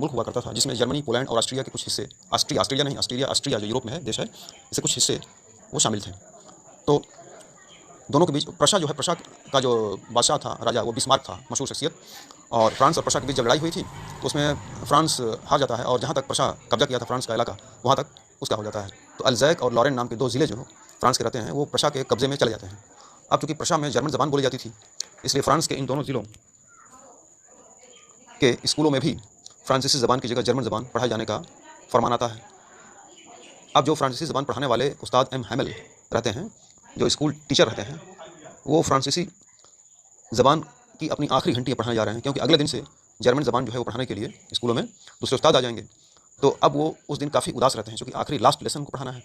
मुल्क हुआ करता था जिसमें जर्मनी, पोलैंड और ऑस्ट्रिया के कुछ हिस्से, ऑस्ट्रिया जो यूरोप में है देश है, इससे कुछ हिस्से वो शामिल थे। तो दोनों के बीच प्रशा जो है, प्रशा का जो बादशाह था, राजा, वो बिस्मार्क था, मशहूर शख्सियत। और फ्रांस और प्रशा के बीच जब लड़ाई हुई थी तो उसमें फ्रांस हार जाता है और जहाँ तक प्रशा कब्जा किया था फ्रांस का इलाका, वहाँ तक उसका हो जाता है। तो अल्ज़ैक और लॉरेन नाम के दो ज़िले जो फ्रांस के रहते हैं वो प्रशा के कब्जे में चले जाते हैं। अब चूँकि प्रशा में जर्मन ज़बान बोली जाती थी, इसलिए फ्रांस के इन दोनों ज़िलों के स्कूलों में भी फ्रांसीसी ज़बान की जगह जर्मन ज़बान पढ़ाए जाने का फरमान आता है। अब जो फ्रांसीसी ज़बान पढ़ाने वाले उस्ताद एम हैमिल रहते हैं, जो स्कूल टीचर रहते हैं, वो फ्रांसीसी ज़बान की अपनी आखिरी घंटी पढ़ाने जा रहे हैं, क्योंकि अगले दिन से जर्मन ज़बान जो है वो पढ़ाने के लिए स्कूलों में दूसरे उस्ताद आ जाएंगे। तो अब वो उस दिन काफ़ी उदास रहते हैं, क्योंकि आखिरी लास्ट लेसन को पढ़ाना है।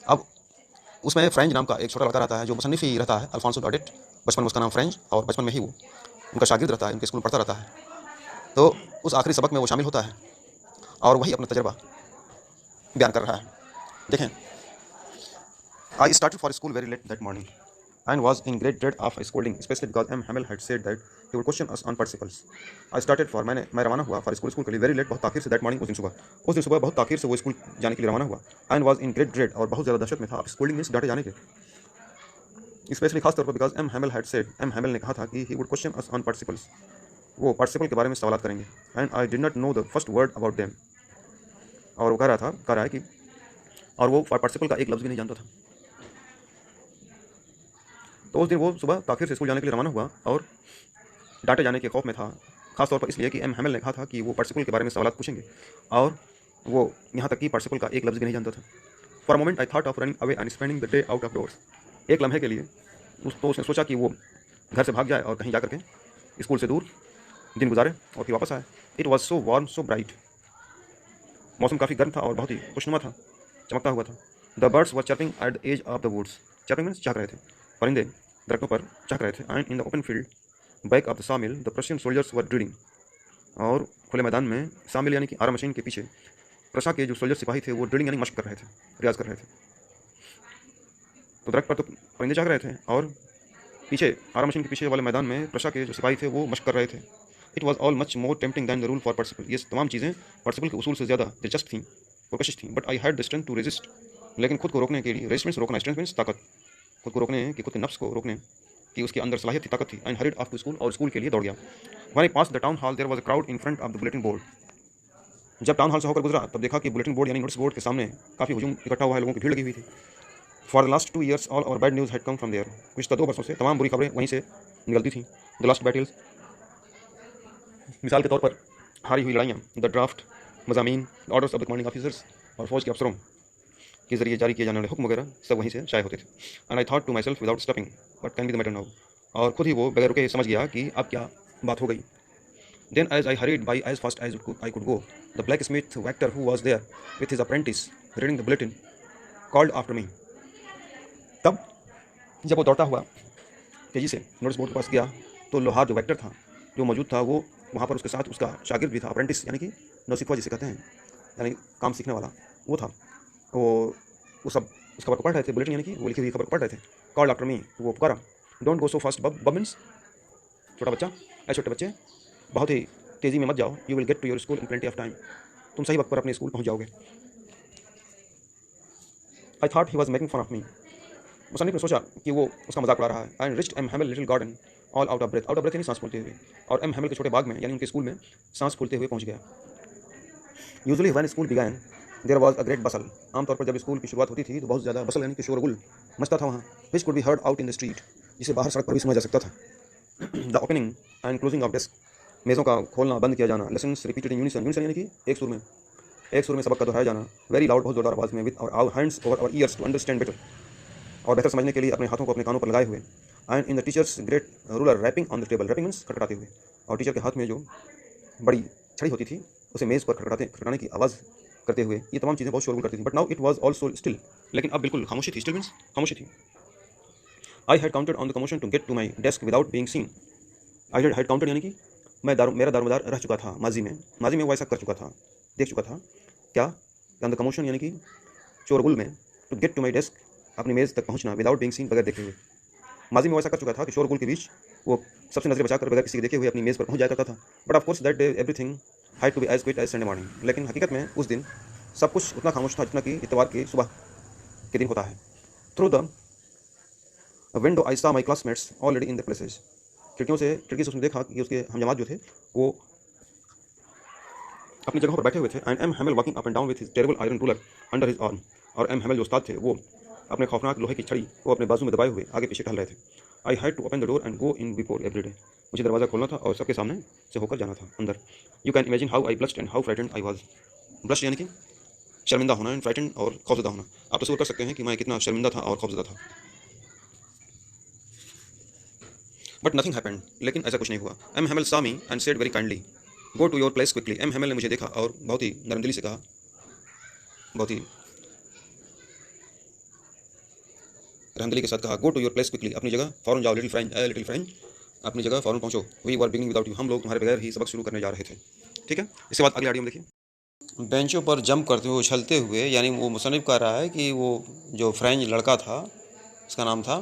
अब उसमें फ्रेंच नाम का एक छोटा लड़का रहता है जो मुसन्निफ़ ही रहता है, अल्फांसो डॉडेट। बचपन में उसका नाम फ्रेंच, और बचपन में ही वो उनका शागिर्द रहता है, उनके स्कूल में पढ़ता रहता है। तो उस आखिरी सबक में वो शामिल होता है और वही अपना तजर्बा बयान कर रहा है। देखें, I started for school very let that morning and was in great dread of a scolding, especially because M. Hamill had said that he would question us on participles. I started for मैं रवाना हुआ for school के लिए very late, बहुत ताखिर से, that morning, उस दिन सुबह बहुत ताखिर से वो स्कूल जाने के लिए रवाना हुआ। And was in great dread, और बहुत ज़्यादा दहशत में था स्कोल्डिंग मीन्स डांटे जाने के, स्पेशली खास तौर पर बिकॉज एम हैमिल ने कहा था कि he would question us on participles, वो पार्टिसिपल के बारे में सवाल करेंगे। And I did not know the first word about them, और वो कह रहा है कि और वो पार्टिसिपल का एक लफ्ज़ भी नहीं जानता था। तो उस दिन वो सुबह ताखिर से स्कूल जाने के लिए रवाना हुआ और डांटे जाने के खौफ में था, खासतौर पर इसलिए कि एम हैमिल ने कहा था कि वो पार्टिसिपल के बारे में सवाल पूछेंगे, और वो यहाँ तक कि पार्टिसिपल का एक लफ्ज़ भी नहीं जानता था। For a moment I thought of running away and spending the day out of doors, एक लम्हे के लिए उसने सोचा कि वो घर से भाग जाए और कहीं जा करके स्कूल से दूर दिन गुजारे और फिर वापस आए। It was so warm so bright, मौसम काफ़ी गर्म था और बहुत ही खुशनुमा था, चमकता हुआ था। The birds were chirping at the edge of the woods, chirping means चहक रहे थे, परिंदे दरख्तों पर चहक रहे थे। And in the open field back of the sawmill the Prussian soldiers were drilling, और खुले मैदान में सामिल यानी कि आरा मशीन के पीछे प्रशा के जो सोल्जर सिपाही थे वो ड्रिलिंग यानी मशक कर रहे थे, रियाज कर रहे थे। तो दरख्त पर तो परिंदे चहक रहे थे और पीछे आरा मशीन के पीछे वाले मैदान में प्रशा के जो सिपाही थे वो मशक कर रहे थे। It was all much more tempting than the rule for participle, ये तमाम चीज़ें पार्टिसिपल के उसूल से ज़्यादा दिलचस्प थीं, पुरकशिश थीं। But I had the strength to resist, लेकिन खुद को रोकने के लिए, रेजिस्टेंस रोकना, स्ट्रेंथ मीन्स ताकत, खुद को रोकने कि खुद के नफ्स को रोकने की उसके अंदर सलाहियत थी, ताकत थी। And hurried off to school, और स्कूल के लिए दौड़ गया। When I pass the town hall there was a crowd in front of the bulletin board, जब टाउन हॉल से होकर गुजरा तब देखा कि बुलेटिन बोर्ड यानी नोटिस बोर्ड के सामने काफ़ी हुजूम इकट्ठा हुआ है, लोगों की भीड़ लगी हुई थी। For the last 2 years all our bad news had come from there, पिछले 2 वर्षों से तमाम बुरी खबरें वहीं से निकलती थीं। द लास्ट बैटल्स, मिसाल के तौर पर हारी हुई लड़ाइयाँ, द ड्राफ्ट, मज़ामीन, orders of the commanding officers, और फौज के अफसरों के जरिए जारी किए जाने वाले हुक्म वगैरह सब वहीं से शाये होते थे। And I thought to myself without stopping what can be the matter now, और खुद ही वो बगैर रुके समझ गया कि अब क्या बात हो गई। Then as I hurried by as fast as I could go, the blacksmith Wachter who was there with his apprentice reading the bulletin called after me, तब जब वो दौड़ता हुआ तेज़ी से नोटिस बोर्ड के पास गया तो लोहार जो वैक्टर था जो मौजूद था वो वहाँ पर उसके साथ उसका शागिर्द भी था, अप्रेंटिस यानी कि नौसिखा जिसे कहते हैं, यानी काम सीखने वाला, वो था। वो सब उस खबर को पढ़ रहे थे, बुलेटिन यानी कि वो लिखी हुई खबर को पढ़ रहे थे। कॉल्ड आफ्टर मी, वो पुकारा। डोंट गो सो फास्ट बब मीन्स छोटा बच्चा, छोटे बच्चे बहुत ही तेज़ी में मत जाओ, you will get to your school in plenty of time, तुम सही वक्त पर अपने स्कूल पहुँच जाओगे। I thought he was making fun of me, मुसन्निफ ने सोचा कि वो उसका मजाक उड़ा रहा है। And reached M Hamel little garden all out of breath यानी सांस फूलते हुए, और एम हैमिल के छोटे बाग में यानी उनके स्कूल में सांस फूलते हुए पहुंच गया। Usually when school began there was a great bustle, आमतौर पर जब स्कूल की शुरुआत होती थी तो बहुत ज़्यादा बसल यानी कि शोरगुल मचता था वहाँ, which could be heard out in the street, जिसे बाहर सड़क पर भी सुना जा सकता था। The opening and closing of desk, मेज़ों का खोलना बंद किया जाना। लेसन्स रिपीटेड इन यूनिसन यानी कि एक सुर में सबक का दोहराया जाना। वेरी लाउड, बहुत जोरदार आवाज़ में, with our hands over our ears to understand better, और बेहतर समझने के लिए अपने हाथों को अपने कानों पर लगाए हुए। And in the teacher's great ruler rapping on the table, rapping means खटखटाते हुए, और टीचर के हाथ में जो बड़ी छड़ी होती थी उसे मेज़ पर खटखटाने की आवाज़ करते हुए, ये तमाम चीज़ें बहुत शोरगुल करती थी। But now it was all so still, लेकिन अब बिल्कुल खामोशी थी। स्टिल मीन्स खामोशी थी। I had counted on the commotion to get to my desk without being seen, I had counted यानी कि मेरा दारोमदार रह चुका था, माजी में वो ऐसा कर चुका था, देख चुका था। क्या? ऑन द कमोशन यानी कि शोरगुल में, to get to my desk अपनी मेज़ तक पहुंचना, विदाउट बीइंग सीन बगैर देखे हुए। माजी में वो ऐसा कर चुका था कि शोरगुल के बीच वो सबसे नजरें बचाकर बगैर किसी के देखे हुए अपनी मेज़ पर पहुंच जाया करता था। But of course that day everything had to be as quiet as Sunday morning. लेकिन हकीकत में उस दिन सब कुछ उतना खामोश था जितना कि इतवार की सुबह के दिन होता है। थ्रू द विंडो आई सा my classmates already in the places. खिड़की से उसने देखा कि उसके हमजमात जो थे वो अपनी जगहों पर बैठे हुए थे। And M Hamel walking up and down with his terrible iron ruler under his arm. और एम हैमिल जो उस्ताद थे वो अपने खौफनाक लोहे की छड़ी को अपने बाजू में दबाए हुए आगे पीछे टहल रहे थे। I had to open the door and go in before every day. मुझे दरवाज़ा खोलना था और सबके सामने से होकर जाना था अंदर। You can imagine how I blushed and how frightened I was. Blush यानी कि शर्मिंदा होना, एंड फ्राइटेंड और खौफजदा होना। आप तस्वीर कर सकते हैं कि मैं कितना शर्मिंदा था और खौफजदा था। But nothing happened. लेकिन ऐसा कुछ नहीं हुआ। M Hamel saw me and said very kindly go to your place quickly. M Hamel ने मुझे देखा और बहुत ही नरमदिली से कहा, बहुत ही रहमदिली के साथ कहा, go to your place quickly, अपनी जगह फ़ौरन जाओ। लिटिल फ्रेंड अपनी जगह फ़ौरन पहुँचो। We were beginning without you, हम लोग तुम्हारे बगैर ही सबक शुरू करने जा रहे थे। ठीक है, इसके बाद अगली ऑडियो में देखिए। बेंचों पर जंप करते हुए, उछलते हुए, यानी वो मुसन्निफ़ कह रहा है कि वो जो फ्रेंच लड़का था, उसका नाम था